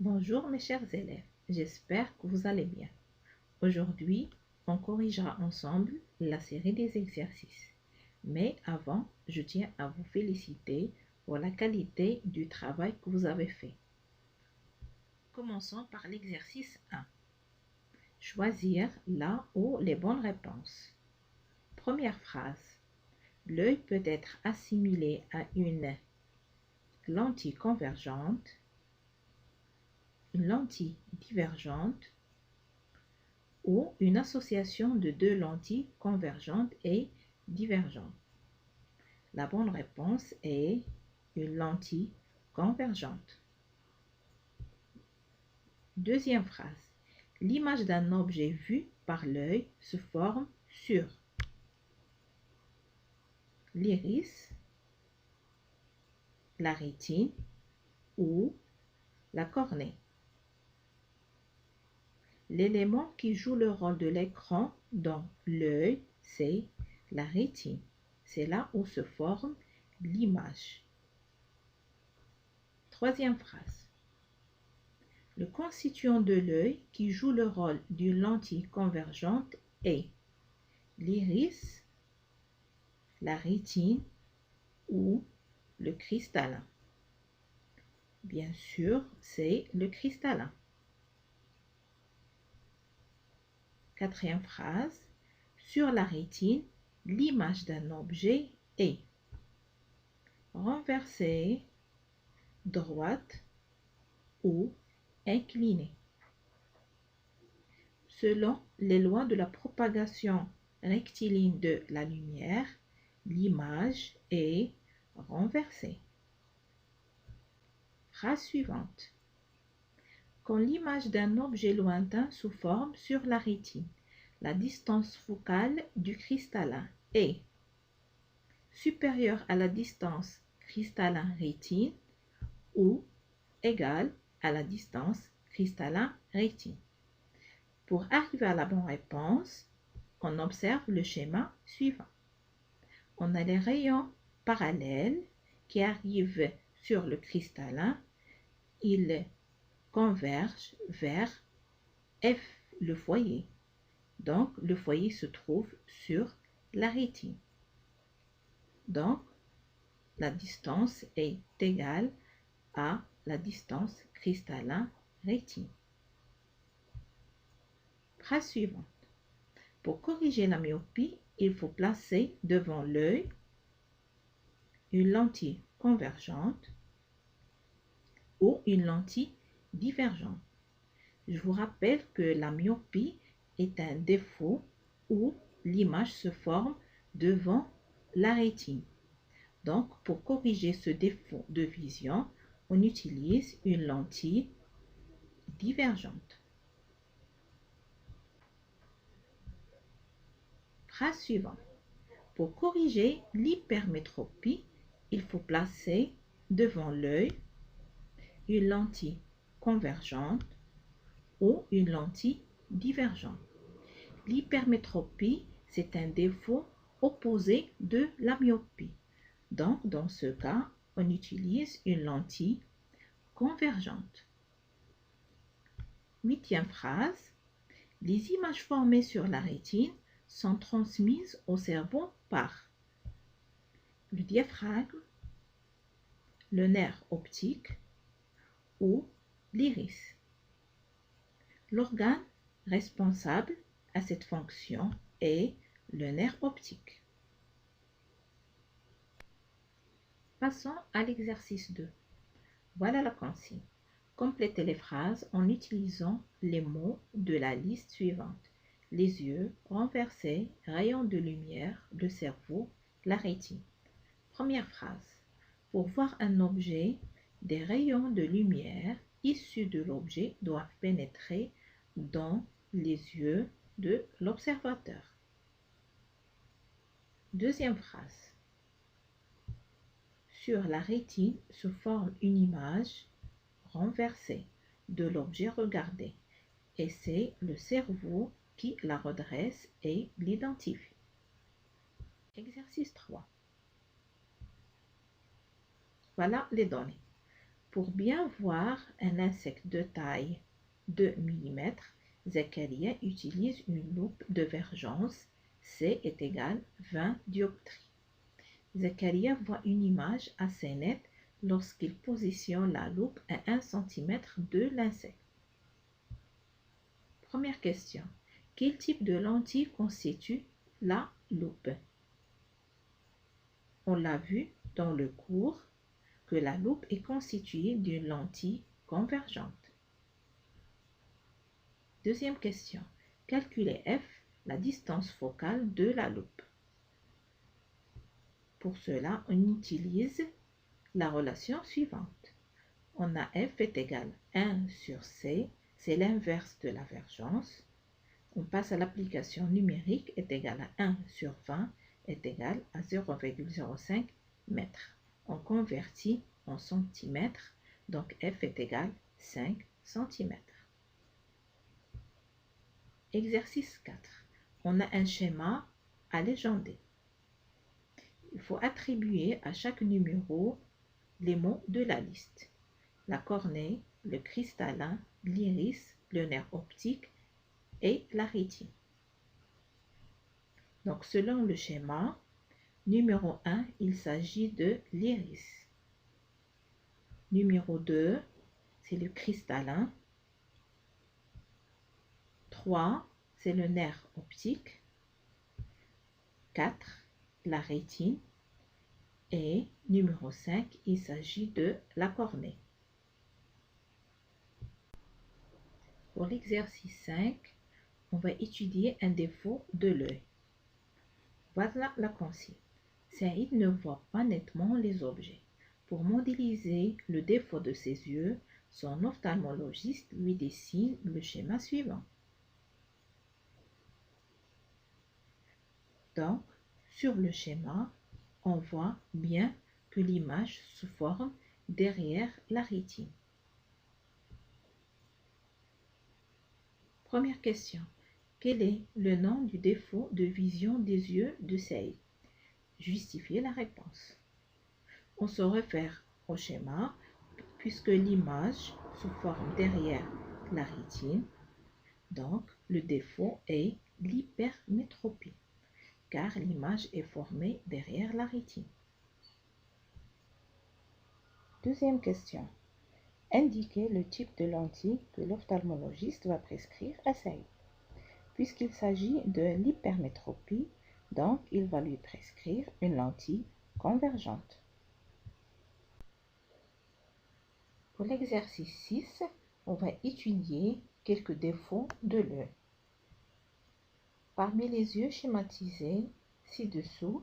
Bonjour mes chers élèves, j'espère que vous allez bien. Aujourd'hui, on corrigera ensemble la série des exercices. Mais avant, je tiens à vous féliciter pour la qualité du travail que vous avez fait. Commençons par l'exercice 1. Choisir la ou les bonnes réponses. Première phrase. L'œil peut être assimilé à une lentille convergente, une lentille divergente ou une association de deux lentilles convergentes et divergentes. La bonne réponse est une lentille convergente. Deuxième phrase. L'image d'un objet vu par l'œil se forme sur l'iris, la rétine ou la cornée. L'élément qui joue le rôle de l'écran dans l'œil, c'est la rétine. C'est là où se forme l'image. Troisième phrase. Le constituant de l'œil qui joue le rôle d'une lentille convergente est l'iris, la rétine ou le cristallin. Bien sûr, c'est le cristallin. Quatrième phrase. Sur la rétine, l'image d'un objet est renversée, droite ou inclinée. Selon les lois de la propagation rectiligne de la lumière, l'image est renversée. Phrase suivante. Quand l'image d'un objet lointain se forme sur la rétine, la distance focale du cristallin est supérieure à la distance cristallin-rétine ou égale à la distance cristallin-rétine. Pour arriver à la bonne réponse, on observe le schéma suivant. On a les rayons parallèles qui arrivent sur le cristallin. Ils convergent vers F, le foyer. Donc, le foyer se trouve sur la rétine. Donc, la distance est égale à la distance cristallin-rétine. Phrase suivante. Pour corriger la myopie, il faut placer devant l'œil une lentille convergente ou une lentille divergente. Je vous rappelle que la myopie est un défaut où l'image se forme devant la rétine. Donc, pour corriger ce défaut de vision, on utilise une lentille divergente. Phrase suivante. Pour corriger l'hypermétropie, il faut placer devant l'œil une lentille convergente ou une lentille divergente. L'hypermétropie, c'est un défaut opposé de la myopie. Donc, dans ce cas, on utilise une lentille convergente. Huitième phrase. Les images formées sur la rétine sont transmises au cerveau par le diaphragme, le nerf optique ou l'iris. L'organe responsable à cette fonction est le nerf optique. Passons à l'exercice 2. Voilà la consigne. Complétez les phrases en utilisant les mots de la liste suivante. Les yeux, renversés, rayons de lumière, le cerveau, la rétine. Première phrase. Pour voir un objet, des rayons de lumière issus de l'objet doivent pénétrer dans les yeux de l'observateur. Deuxième phrase. Sur la rétine se forme une image renversée de l'objet regardé et c'est le cerveau qui la redresse et l'identifie. Exercice 3. Voilà les données. Pour bien voir un insecte de taille 2 mm, Zakaria utilise une loupe de Vergence. C est égal 20 dioptries. Zakaria voit une image assez nette lorsqu'il positionne la loupe à 1 cm de l'insecte. Première question. Quel type de lentille constitue la loupe? On l'a vu dans le cours que la loupe est constituée d'une lentille convergente. Deuxième question. Calculez f, la distance focale de la loupe. Pour cela, on utilise la relation suivante. On a f est égal à 1 sur c, c'est l'inverse de la vergence. On passe à l'application numérique est égal à 1 sur 20 est égal à 0,05 mètres. On convertit en centimètres, donc f est égal à 5 cm. Exercice 4. On a un schéma à légender. Il faut attribuer à chaque numéro les mots de la liste. La cornée, le cristallin, l'iris, le nerf optique et la rétine. Donc, selon le schéma, numéro 1, il s'agit de l'iris. Numéro 2, c'est le cristallin. 3, c'est le nerf optique. 4, la rétine. Et numéro 5, il s'agit de la cornée. Pour l'exercice 5, on va étudier un défaut de l'œil. Voilà la consigne. Saïd ne voit pas nettement les objets. Pour modéliser le défaut de ses yeux, son ophtalmologiste lui dessine le schéma suivant. Donc, sur le schéma, on voit bien que l'image se forme derrière la rétine. Première question. Quel est le nom du défaut de vision des yeux de Saïd? Justifiez la réponse. On se réfère au schéma puisque l'image se forme derrière la rétine. Donc, le défaut est l'hypermétropie, car l'image est formée derrière la rétine. Deuxième question. Indiquez le type de lentille que l'ophtalmologiste va prescrire à Saïd. Puisqu'il s'agit de l'hypermétropie, donc il va lui prescrire une lentille convergente. Pour l'exercice 6, on va étudier quelques défauts de l'œil. Parmi les yeux schématisés ci-dessous,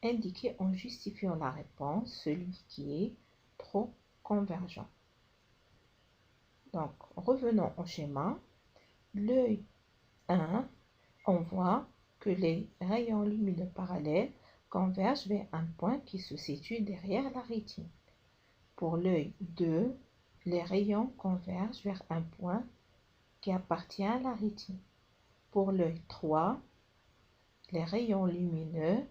indiquez en justifiant la réponse celui qui est trop convergent. Donc, revenons au schéma. L'œil 1, on voit que les rayons lumineux parallèles convergent vers un point qui se situe derrière la rétine. Pour l'œil 2, les rayons convergent vers un point qui appartient à la rétine. Pour l'œil 3, les rayons lumineux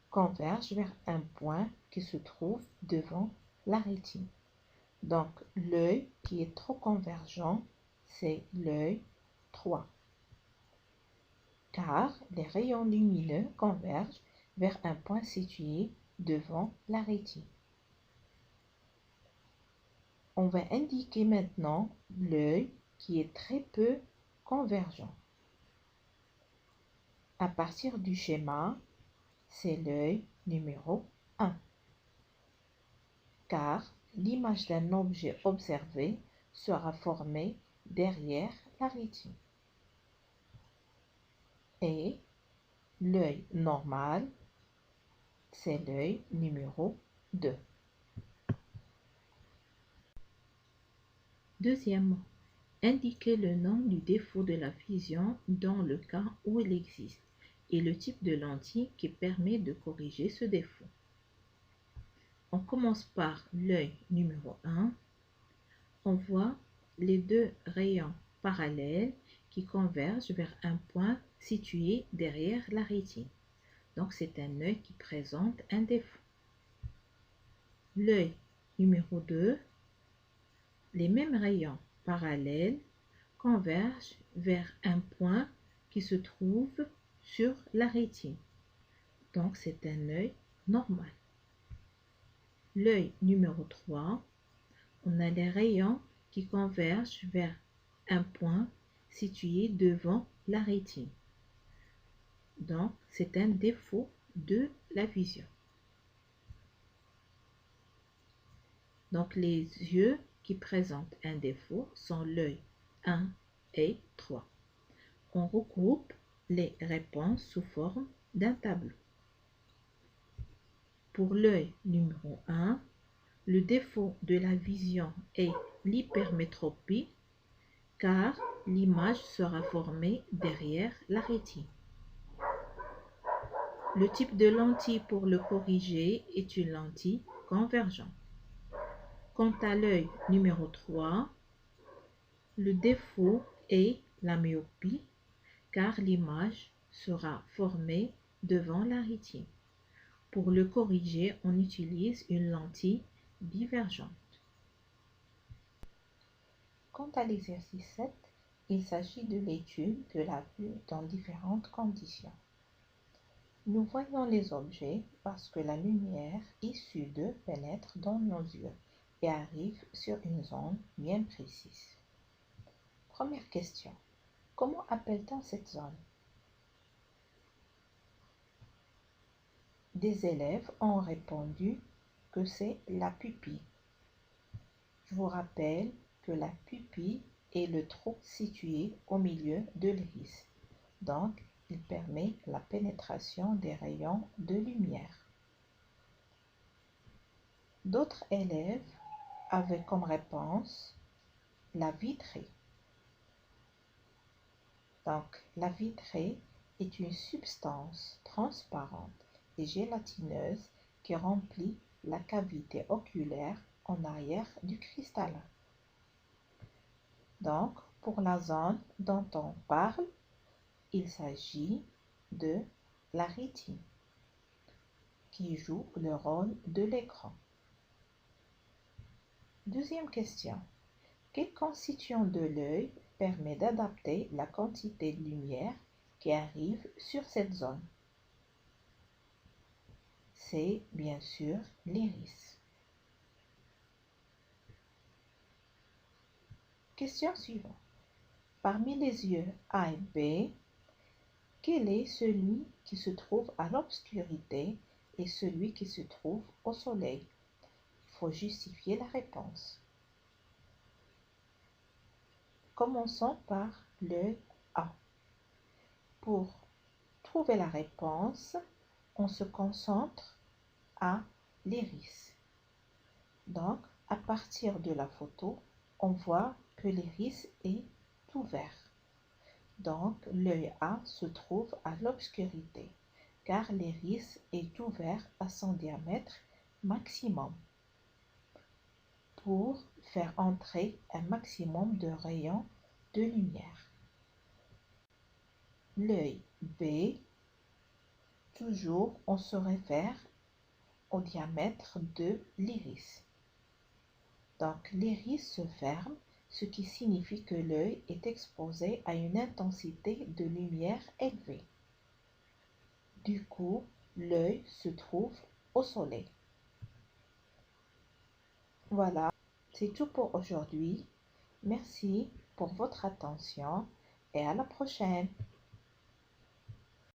convergent vers un point qui se trouve devant la rétine. Donc, l'œil qui est trop convergent, c'est l'œil 3. Car les rayons lumineux convergent vers un point situé devant la rétine. On va indiquer maintenant l'œil qui est très peu convergent. À partir du schéma, c'est l'œil numéro 1. Car l'image d'un objet observé sera formée derrière la rétine. Et l'œil normal, c'est l'œil numéro 2. Deuxièmement, indiquez le nom du défaut de la vision dans le cas où il existe et le type de lentille qui permet de corriger ce défaut. On commence par l'œil numéro 1. On voit les deux rayons parallèles qui convergent vers un point situé derrière la rétine. Donc, c'est un œil qui présente un défaut. L'œil numéro 2, les mêmes rayons parallèles convergent vers un point qui se trouve sur la rétine. Donc, c'est un œil normal. L'œil numéro 3, on a les rayons qui convergent vers un point situé devant la rétine. Donc, c'est un défaut de la vision. Donc, les yeux qui présentent un défaut sont l'œil 1 et 3. On regroupe les réponses sous forme d'un tableau. Pour l'œil numéro 1, le défaut de la vision est l'hypermétropie car l'image sera formée derrière la rétine. Le type de lentille pour le corriger est une lentille convergente. Quant à l'œil numéro 3, le défaut est la myopie car l'image sera formée devant la rétine. Pour le corriger, on utilise une lentille divergente. Quant à l'exercice 7, il s'agit de l'étude de la vue dans différentes conditions. Nous voyons les objets parce que la lumière issue d'eux pénètre dans nos yeux et arrive sur une zone bien précise. Première question. Comment appelle-t-on cette zone? Des élèves ont répondu que c'est la pupille. Je vous rappelle que la pupille est le trou situé au milieu de l'iris. Donc, il permet la pénétration des rayons de lumière. D'autres élèves avaient comme réponse la vitrée. Donc, la vitrée est une substance transparente et gélatineuse qui remplit la cavité oculaire en arrière du cristallin. Donc, pour la zone dont on parle, il s'agit de la rétine qui joue le rôle de l'écran. Deuxième question. Quel constituant de l'œil permet d'adapter la quantité de lumière qui arrive sur cette zone? C'est bien sûr l'iris. Question suivante. Parmi les yeux A et B, quel est celui qui se trouve à l'obscurité et celui qui se trouve au soleil? Il faut justifier la réponse. Commençons par l'œil A. Pour trouver la réponse, on se concentre à l'iris. Donc, à partir de la photo, on voit que l'iris est ouvert. Donc, l'œil A se trouve à l'obscurité, car l'iris est ouvert à son diamètre maximum pour faire entrer un maximum de rayons de lumière. L'œil B, toujours on se réfère au diamètre de l'iris. Donc l'iris se ferme, ce qui signifie que l'œil est exposé à une intensité de lumière élevée. Du coup, l'œil se trouve au soleil. Voilà, c'est tout pour aujourd'hui. Merci pour votre attention et à la prochaine.